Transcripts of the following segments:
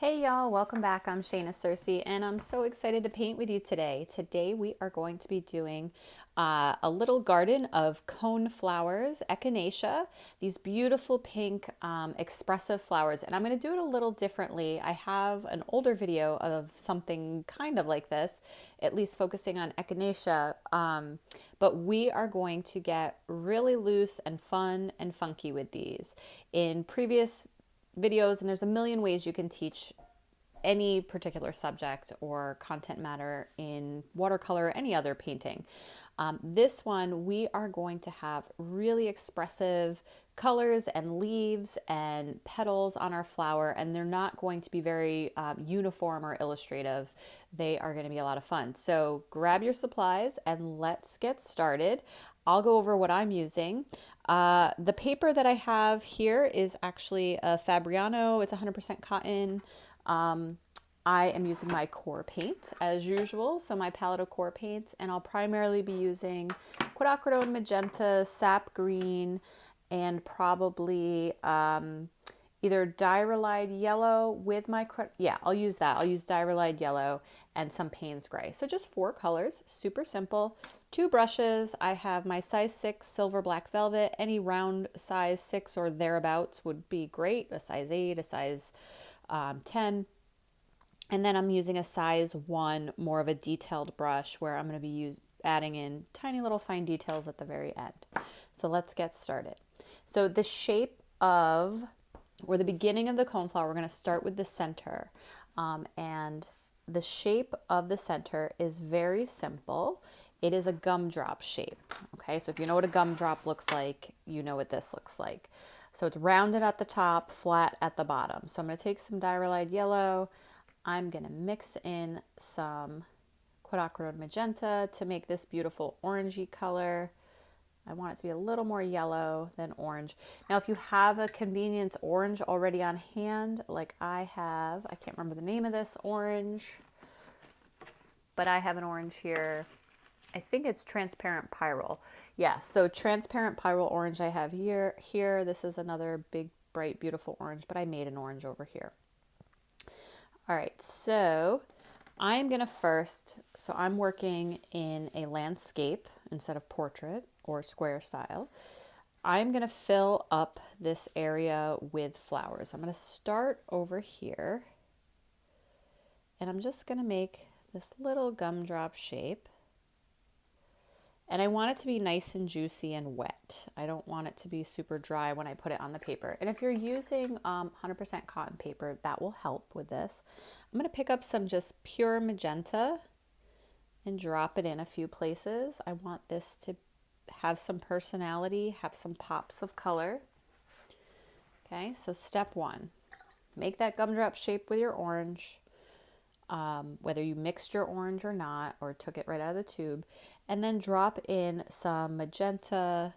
Hey y'all, welcome back. I'm Shayna Cersei, and I'm so excited to paint with you today. Today we are going to be doing a little garden of cone flowers, echinacea, these beautiful pink expressive flowers, and I'm going to do it a little differently. I have an older video of something kind of like this, at least focusing on echinacea, but we are going to get really loose and fun and funky with these. In previous videos, and there's a million ways you can teach any particular subject or content matter in watercolor or any other painting. This one, we are going to have really expressive colors and leaves and petals on our flower, and they're not going to be very uniform or illustrative. They are going to be a lot of fun. So grab your supplies and let's get started. I'll go over what I'm using. The paper that I have here is actually a Fabriano. It's 100% cotton. I am using my core paint as usual, so my palette of core paints, and I'll primarily be using Quinacridone Magenta, Sap Green, and probably either Diarylide Yellow with my, I'll use that. I'll use Diarylide Yellow and some Payne's Gray. So just 4 colors, super simple. 2 brushes. I have my size 6 silver black velvet. Any round size 6 or thereabouts would be great. A size 8, a size 10. And then I'm using a size 1, more of a detailed brush where I'm going to be adding in tiny little fine details at the very end. So let's get started. So the shape of, or the beginning of the coneflower, we're going to start with the center. And the shape of the center is very simple. It is a gumdrop shape. Okay, so if you know what a gumdrop looks like, you know what this looks like. So it's rounded at the top, flat at the bottom. So I'm going to take some Diarylide Yellow. I'm going to mix in some Quinacridone Magenta to make this beautiful orangey color. I want it to be a little more yellow than orange. Now, if you have a convenience orange already on hand, like I have, I can't remember the name of this orange, but I have an orange here. I think it's transparent pyrrole. Yeah, so transparent pyrrole orange I have here. This is another big, bright, beautiful orange, but I made an orange over here. All right, so I'm going to so I'm working in a landscape instead of portrait or square style. I'm going to fill up this area with flowers. I'm going to start over here, and I'm just going to make this little gumdrop shape. And I want it to be nice and juicy and wet. I don't want it to be super dry when I put it on the paper. And if you're using 100% cotton paper, that will help with this. I'm going to pick up some just pure magenta and drop it in a few places. I want this to have some personality, have some pops of color. Okay, so step 1, make that gumdrop shape with your orange. Whether you mixed your orange or not, or took it right out of the tube, and then drop in some magenta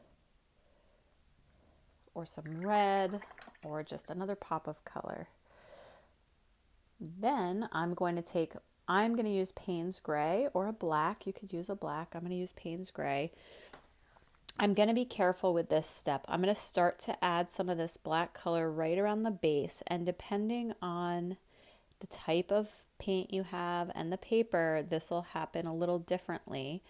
or some red or just another pop of color. Then I'm going to use Payne's Gray or a black. You could use a black. I'm going to use Payne's Gray. I'm going to be careful with this step. I'm going to start to add some of this black color right around the base, and depending on the type of paint you have and the paper, this will happen a little differently.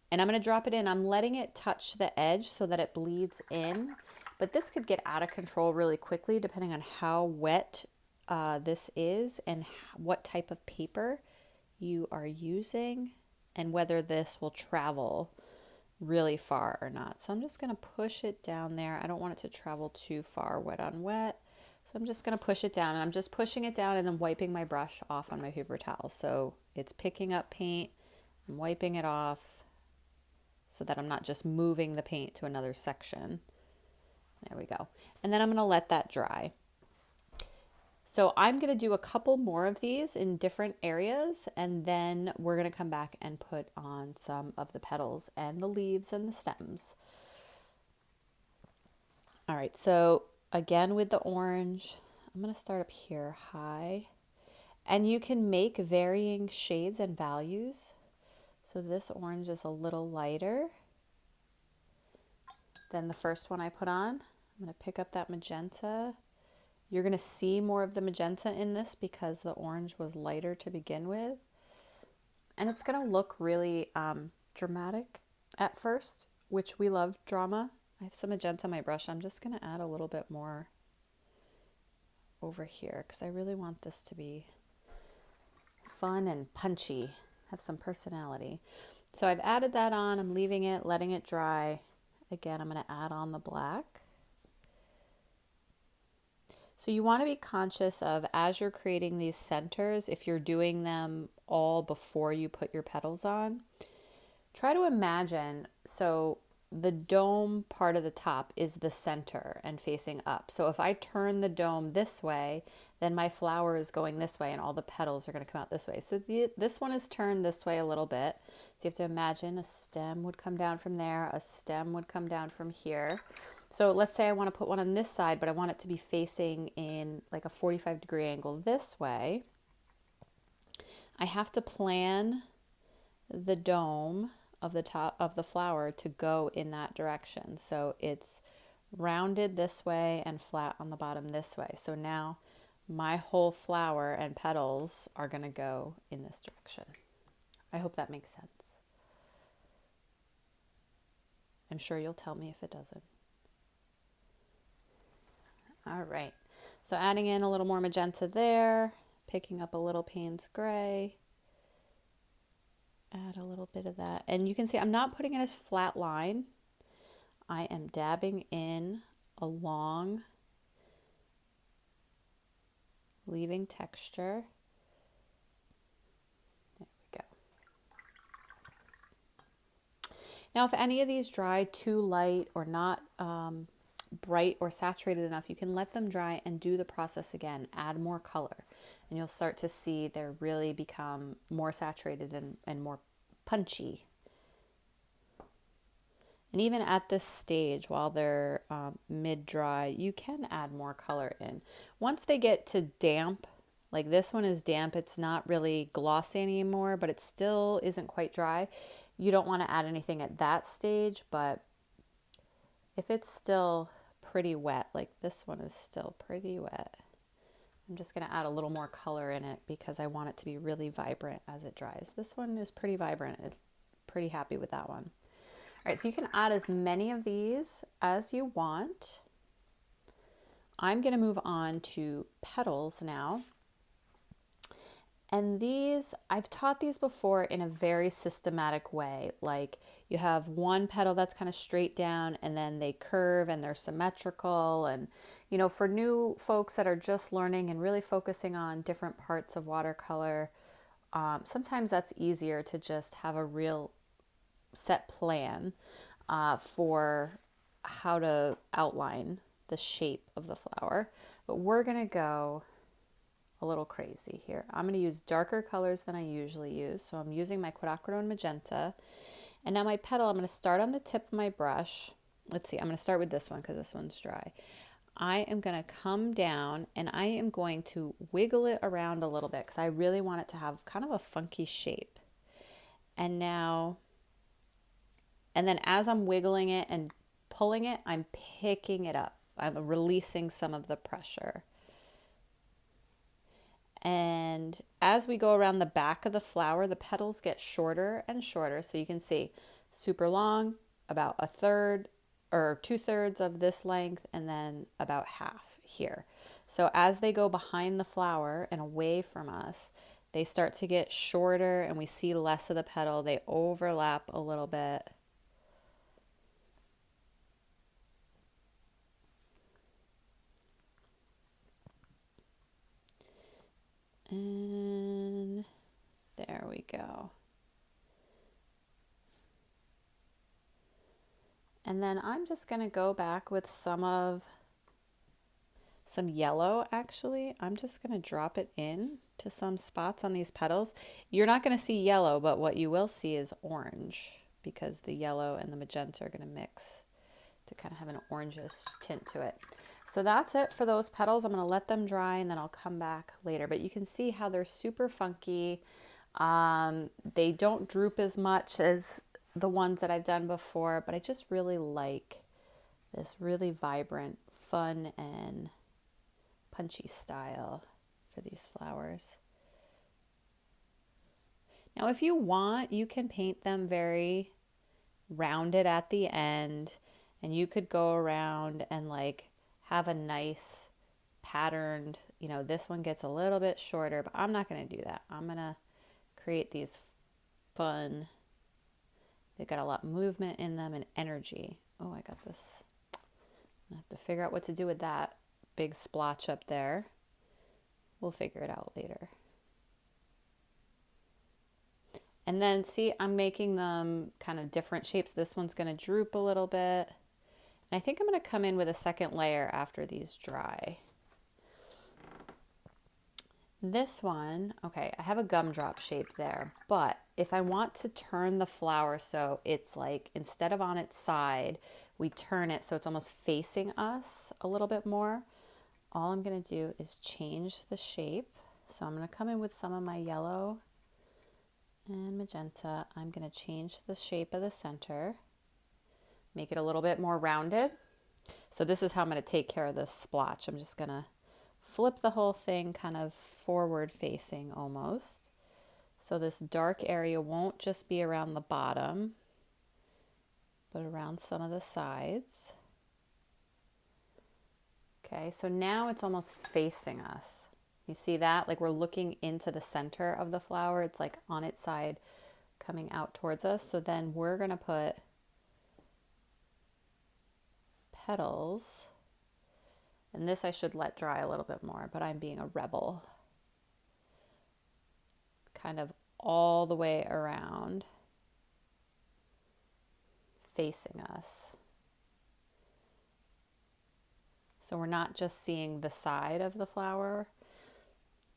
And I'm going to drop it in. I'm letting it touch the edge so that it bleeds in, but this could get out of control really quickly depending on how wet this is and what type of paper you are using and whether this will travel really far or not. So I'm just going to push it down there. I don't want it to travel too far wet on wet. So I'm just going to push it down, and I'm just pushing it down and then wiping my brush off on my paper towel. So it's picking up paint, I'm wiping it off so that I'm not just moving the paint to another section. There we go. And then I'm going to let that dry. So I'm going to do a couple more of these in different areas, and then we're going to come back and put on some of the petals and the leaves and the stems. All right, so again with the orange, I'm going to start up here high, and you can make varying shades and values. So this orange is a little lighter than the first one I put on. I'm going to pick up that magenta You're going to see more of the magenta in this because the orange was lighter to begin with. And it's going to look really dramatic at first, which we love drama. I have some magenta on my brush. I'm just going to add a little bit more over here because I really want this to be fun and punchy, have some personality. So I've added that on. I'm leaving it, letting it dry. Again, I'm going to add on the black. So you want to be conscious of, as you're creating these centers, if you're doing them all before you put your petals on, try to imagine, so the dome part of the top is the center and facing up. So if I turn the dome this way, then my flower is going this way and all the petals are going to come out this way. So this one is turned this way a little bit. So you have to imagine a stem would come down from there, a stem would come down from here. So let's say I want to put one on this side, but I want it to be facing in like a 45-degree angle this way. I have to plan the dome of the top of the flower to go in that direction. So it's rounded this way and flat on the bottom this way. So now my whole flower and petals are going to go in this direction. I hope that makes sense. I'm sure you'll tell me if it doesn't. All right, so adding in a little more magenta there, picking up a little Payne's gray, add a little bit of that. And you can see I'm not putting it as flat line. I am dabbing in along, leaving texture. There we go. Now, if any of these dry too light or not bright or saturated enough, you can let them dry and do the process again. Add more color, and you'll start to see they really become more saturated and more punchy. And even at this stage, while they're mid-dry, you can add more color in. Once they get to damp, like this one is damp, it's not really glossy anymore, but it still isn't quite dry. You don't want to add anything at that stage, but if it's still pretty wet, like this one is still pretty wet, I'm just going to add a little more color in it because I want it to be really vibrant as it dries. This one is pretty vibrant. It's pretty happy with that one. All right, so you can add as many of these as you want. I'm going to move on to petals now. And these, I've taught these before in a very systematic way. Like you have one petal that's kind of straight down and then they curve and they're symmetrical. And, you know, for new folks that are just learning and really focusing on different parts of watercolor, sometimes that's easier to just have a real set plan for how to outline the shape of the flower. But we're going to go a little crazy here. I'm going to use darker colors than I usually use. So I'm using my Quinacridone Magenta. And now my petal, I'm going to start on the tip of my brush. Let's see, I'm going to start with this one because this one's dry. I am going to come down and I am going to wiggle it around a little bit because I really want it to have kind of a funky shape. And now, and then as I'm wiggling it and pulling it, I'm picking it up. I'm releasing some of the pressure. And as we go around the back of the flower, the petals get shorter and shorter. So you can see super long, about a third or 2/3 of this length, and then about half here. So as they go behind the flower and away from us, they start to get shorter and we see less of the petal. They overlap a little bit. And there we go. And then I'm just going to go back with some yellow actually. I'm just going to drop it in to some spots on these petals. You're not going to see yellow, but what you will see is orange because the yellow and the magenta are going to mix to kind of have an orangish tint to it. So that's it for those petals. I'm going to let them dry and then I'll come back later. But you can see how they're super funky. They don't droop as much as the ones that I've done before, but I just really like this really vibrant, fun, and punchy style for these flowers. Now, if you want, you can paint them very rounded at the end, and you could go around and like have a nice patterned, you know, this one gets a little bit shorter, but I'm not going to do that. I'm going to create these fun, they've got a lot of movement in them and energy. Oh, I got this. I have to figure out what to do with that big splotch up there. We'll figure it out later. And then see, I'm making them kind of different shapes. This one's going to droop a little bit. And I think I'm going to come in with a second layer after these dry. This one, okay, I have a gumdrop shape there, but if I want to turn the flower so it's like, instead of on its side, we turn it so it's almost facing us a little bit more, all I'm going to do is change the shape. So I'm going to come in with some of my yellow and magenta. I'm going to change the shape of the center, make it a little bit more rounded. So this is how I'm going to take care of this splotch. I'm just going to flip the whole thing kind of forward facing almost. So this dark area won't just be around the bottom, but around some of the sides. Okay, so now it's almost facing us. You see that? Like we're looking into the center of the flower. It's like on its side coming out towards us. So then we're going to put petals. And this I should let dry a little bit more, but I'm being a rebel. Kind of all the way around, facing us. So we're not just seeing the side of the flower.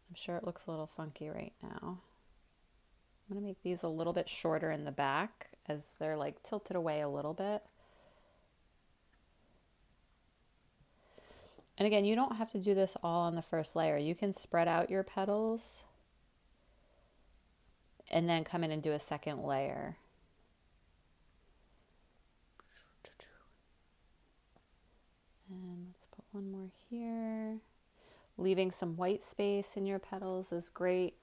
I'm sure it looks a little funky right now. I'm going to make these a little bit shorter in the back as they're like tilted away a little bit. And again, you don't have to do this all on the first layer. You can spread out your petals and then come in and do a second layer. And let's put one more here. Leaving some white space in your petals is great.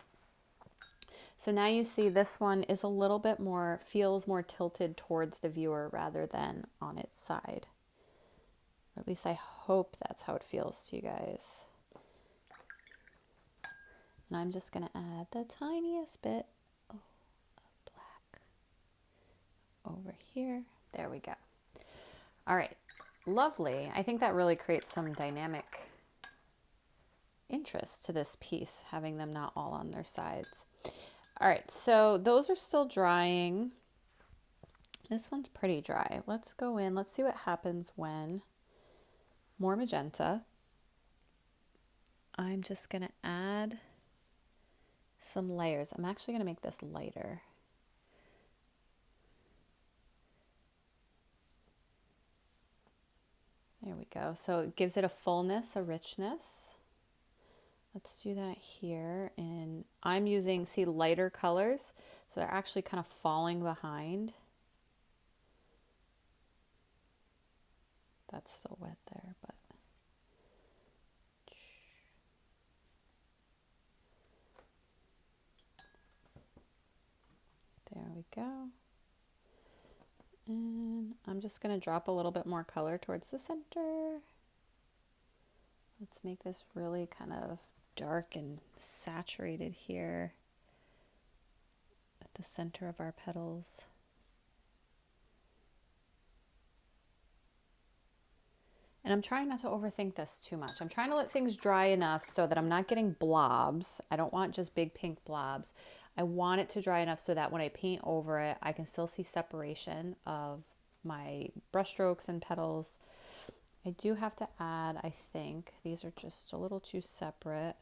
So now you see this one is a little bit more, feels more tilted towards the viewer rather than on its side. Or at least I hope that's how it feels to you guys. And I'm just going to add the tiniest bit of black over here. There we go. All right, lovely. I think that really creates some dynamic interest to this piece, having them not all on their sides. All right, so those are still drying. This one's pretty dry. Let's go in. Let's see what happens when more magenta. I'm just going to add some layers. I'm actually going to make this lighter. There we go. So it gives it a fullness, a richness. Let's do that here. And I'm using, see, lighter colors. So they're actually kind of falling behind. That's still wet there, but. There we go. And I'm just going to drop a little bit more color towards the center. Let's make this really kind of dark and saturated here at the center of our petals. And I'm trying not to overthink this too much. I'm trying to let things dry enough so that I'm not getting blobs. I don't want just big pink blobs. I want it to dry enough so that when I paint over it, I can still see separation of my brush strokes and petals. I do have to add, I think, these are just a little too separate.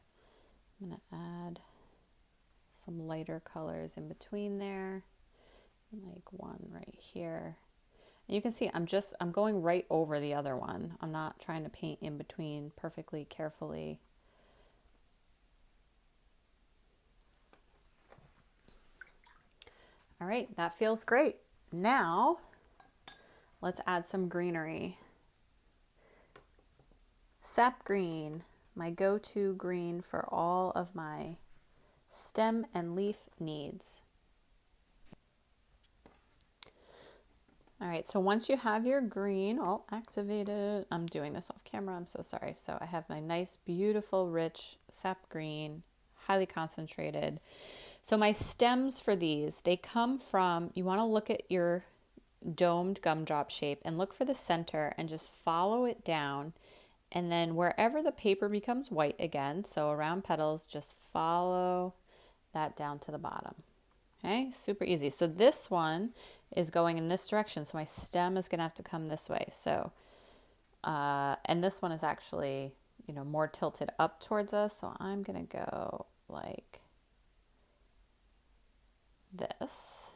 I'm going to add some lighter colors in between there, like one right here. And you can see I'm going right over the other one. I'm not trying to paint in between perfectly carefully. All right, that feels great. Now, let's add some greenery. Sap green. my go-to green for all of my stem and leaf needs. All right, so once you have your green all activated, I'm doing this off camera, I'm so sorry. So I have my nice, beautiful, rich sap green, highly concentrated. So my stems for these, they come from, you want to look at your domed gumdrop shape and look for the center and just follow it down. And then wherever the paper becomes white again, so around petals, just follow that down to the bottom. Okay, super easy. So this one is going in this direction. So my stem is going to have to come this way. So, and this one is actually, you know, more tilted up towards us. So I'm going to go like this.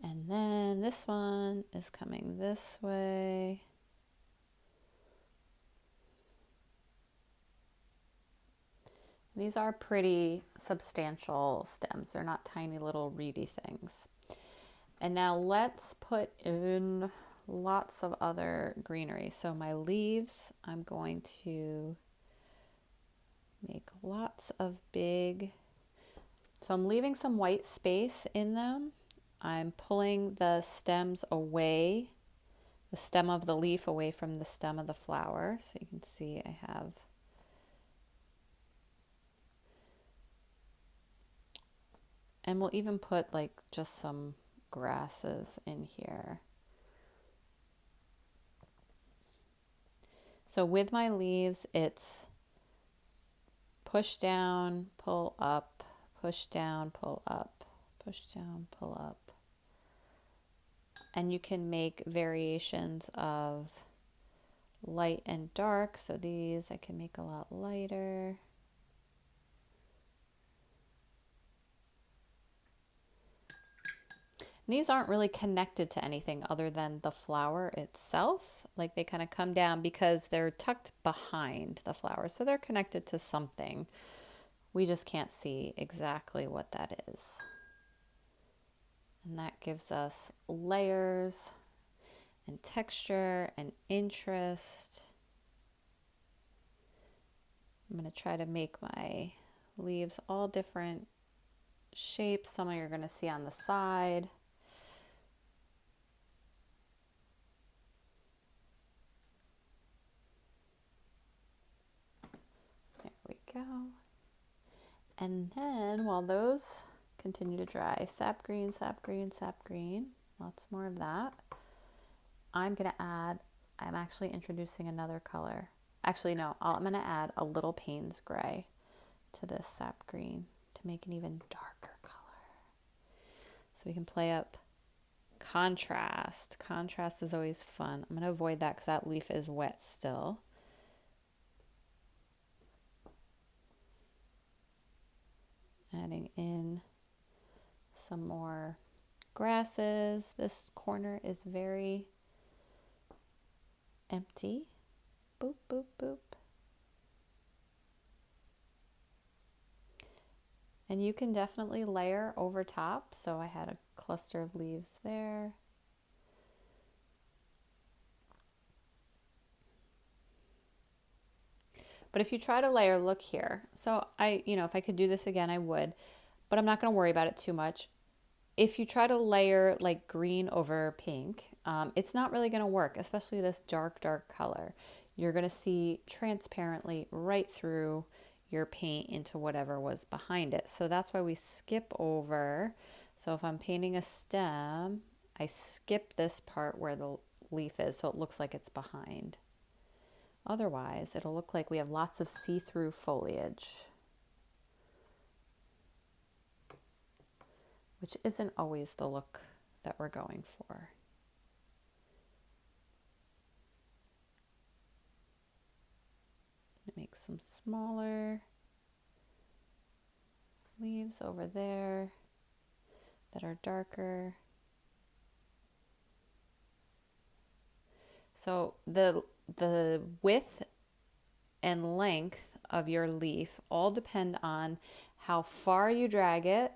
And then this one is coming this way. These are pretty substantial stems. They're not tiny little reedy things. And now let's put in lots of other greenery. So my leaves, I'm going to make lots of big, so I'm leaving some white space in them. I'm pulling the stems away, the stem of the leaf away from the stem of the flower. So you can see I have and we'll even put like just some grasses in here. So with my leaves, it's push down, pull up, push down, pull up, push down, pull up. And you can make variations of light and dark. So these I can make a lot lighter. These aren't really connected to anything other than the flower itself. Like they kind of come down because they're tucked behind the flower. So they're connected to something. We just can't see exactly what that is. And that gives us layers and texture and interest. I'm going to try to make my leaves all different shapes. Some of you're going to see on the side. There we go. And then while those continue to dry, sap green, sap green, sap green, lots more of that. I'm going to add, I'm actually introducing another color. Actually, no, I'm going to add a little Payne's gray to this sap green to make an even darker color. So we can play up contrast. Contrast is always fun. I'm going to avoid that because that leaf is wet still. Adding in some more grasses. This corner is very empty. Boop, boop, boop. And you can definitely layer over top. So I had a cluster of leaves there. But if you try to layer, look here. So if I could do this again, I would, but I'm not going to worry about it too much. If you try to layer like green over pink, it's not really going to work, especially this dark, dark color. You're going to see transparently right through your paint into whatever was behind it. So that's why we skip over. So if I'm painting a stem, I skip this part where the leaf is so it looks like it's behind. Otherwise, it'll look like we have lots of see-through foliage, which isn't always the look that we're going for. Make some smaller leaves over there that are darker. So the width and length of your leaf all depend on how far you drag it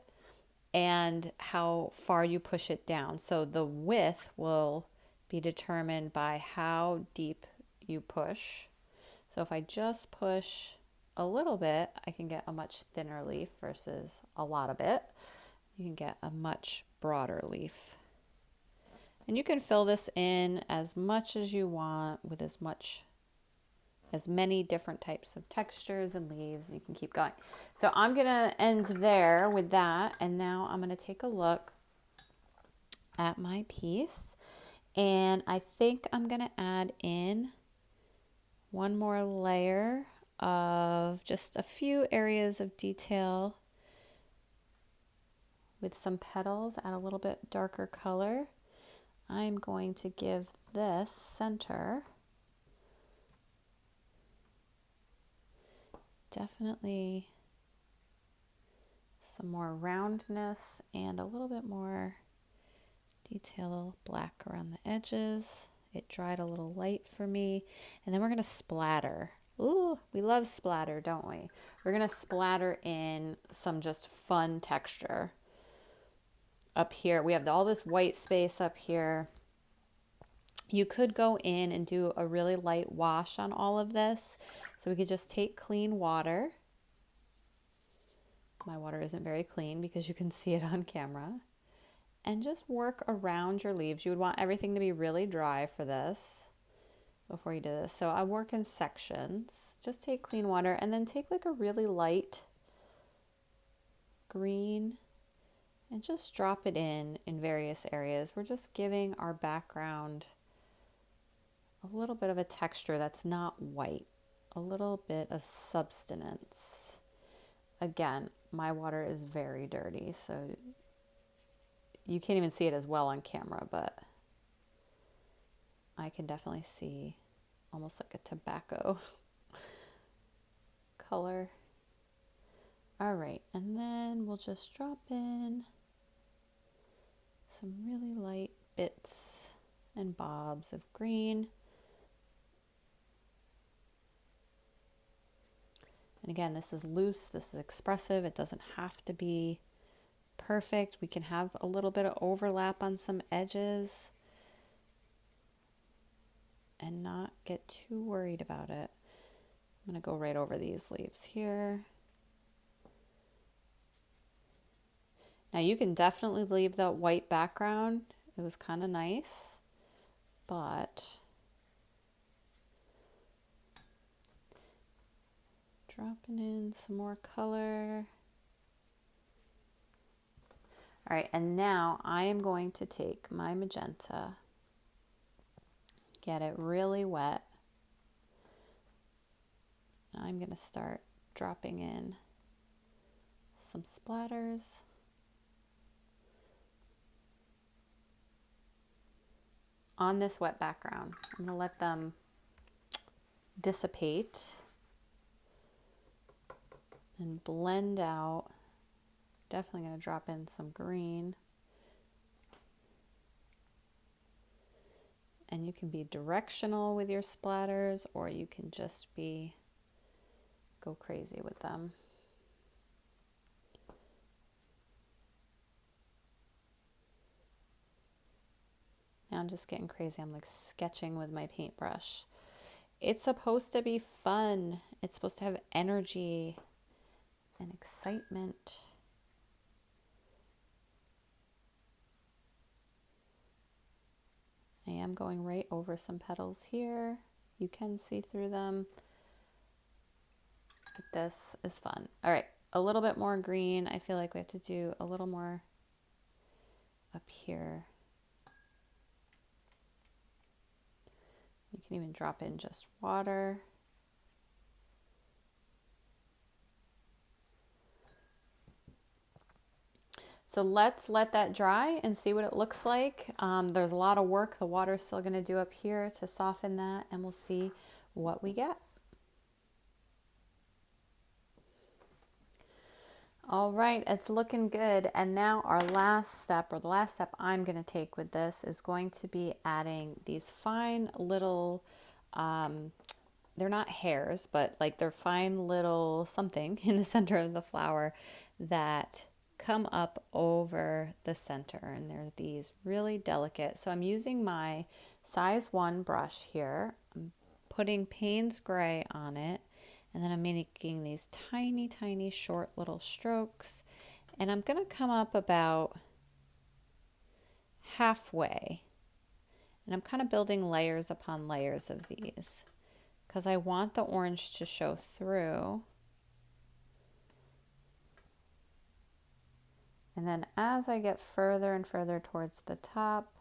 and how far you push it down. So the width will be determined by how deep you push. So if I just push a little bit, I can get a much thinner leaf versus a lot of it. You can get a much broader leaf. And you can fill this in as much as you want with as many different types of textures and leaves. You can keep going. So I'm gonna end there with that. And now I'm gonna take a look at my piece. And I think I'm gonna add in one more layer of just a few areas of detail with some petals, add a little bit darker color. I'm going to give this center definitely some more roundness and a little bit more detail black around the edges. It dried a little light for me. And then we're going to splatter. Ooh, we love splatter, don't we? We're going to splatter in some just fun texture. Up here, we have all this white space up here. You could go in and do a really light wash on all of this. So we could just take clean water. My water isn't very clean because you can see it on camera. And just work around your leaves. You would want everything to be really dry for this before you do this. So I work in sections. Just take clean water and then take like a really light green and just drop it in various areas. We're just giving our background a little bit of a texture that's not white, a little bit of substance. Again, my water is very dirty, so you can't even see it as well on camera, but I can definitely see almost like a tobacco color. All right, and then we'll just drop in some really light bits and bobs of green. And again, this is loose, this is expressive. It doesn't have to be perfect. We can have a little bit of overlap on some edges and not get too worried about it. I'm going to go right over these leaves here. Now you can definitely leave that white background. It was kind of nice, but dropping in some more color. All right, and now I am going to take my magenta, get it really wet. I'm going to start dropping in some splatters. On this wet background. I'm going to let them dissipate and blend out. Definitely going to drop in some green. And you can be directional with your splatters, or you can just go crazy with them. Now I'm just getting crazy. I'm like sketching with my paintbrush. It's supposed to be fun. It's supposed to have energy and excitement. I am going right over some petals here. You can see through them. But this is fun. All right, a little bit more green. I feel like we have to do a little more up here. You can even drop in just water. So let's let that dry and see what it looks like. There's a lot of work the water's still going to do up here to soften that, and we'll see what we get. All right, it's looking good. And now our last step, or the last step I'm going to take with this, is going to be adding these fine little, they're not hairs, but like they're fine little something in the center of the flower that come up over the center, and they're these really delicate. So I'm using my size 1 brush here. I'm putting Payne's gray on it, and then I'm making these tiny, tiny, short little strokes. And I'm going to come up about halfway. And I'm kind of building layers upon layers of these because I want the orange to show through. And then as I get further and further towards the top,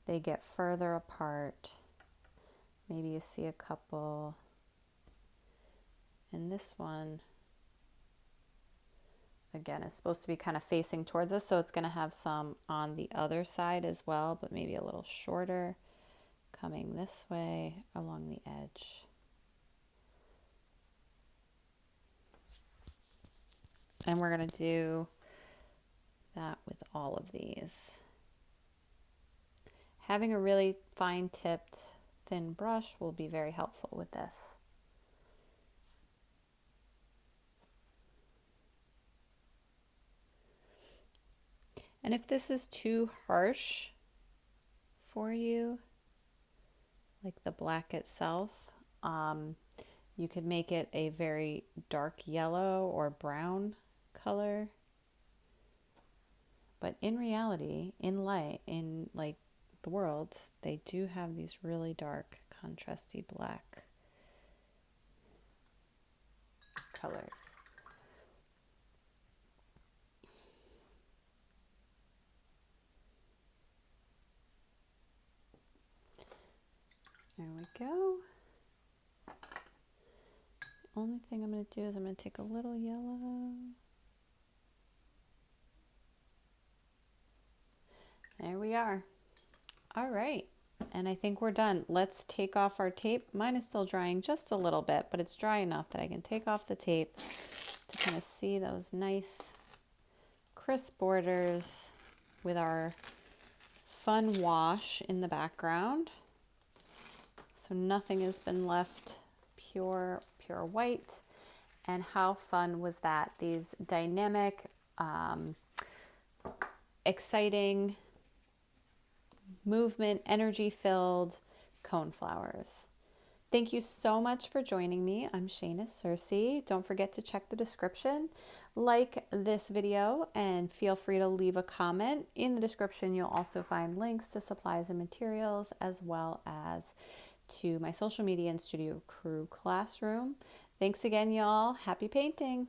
they get further apart. Maybe you see a couple. And this one, again, is supposed to be kind of facing towards us, so it's going to have some on the other side as well, but maybe a little shorter, coming this way along the edge. And we're going to do that with all of these. Having a really fine-tipped, thin brush will be very helpful with this. And if this is too harsh for you, like the black itself, you could make it a very dark yellow or brown color. But in reality, in like the world, they do have these really dark, contrasty black colors. There we go. The only thing I'm going to do is I'm going to take a little yellow. There we are. All right. And I think we're done. Let's take off our tape. Mine is still drying just a little bit, but it's dry enough that I can take off the tape to kind of see those nice crisp borders with our fun wash in the background. So nothing has been left pure white. And how fun was that? These dynamic, exciting, movement, energy-filled cone flowers. Thank you so much for joining me. I'm Shayna Searcy. Don't forget to check the description, like this video, and feel free to leave a comment. In the description, you'll also find links to supplies and materials, as well as to my social media and studio crew classroom. Thanks again, y'all. Happy painting.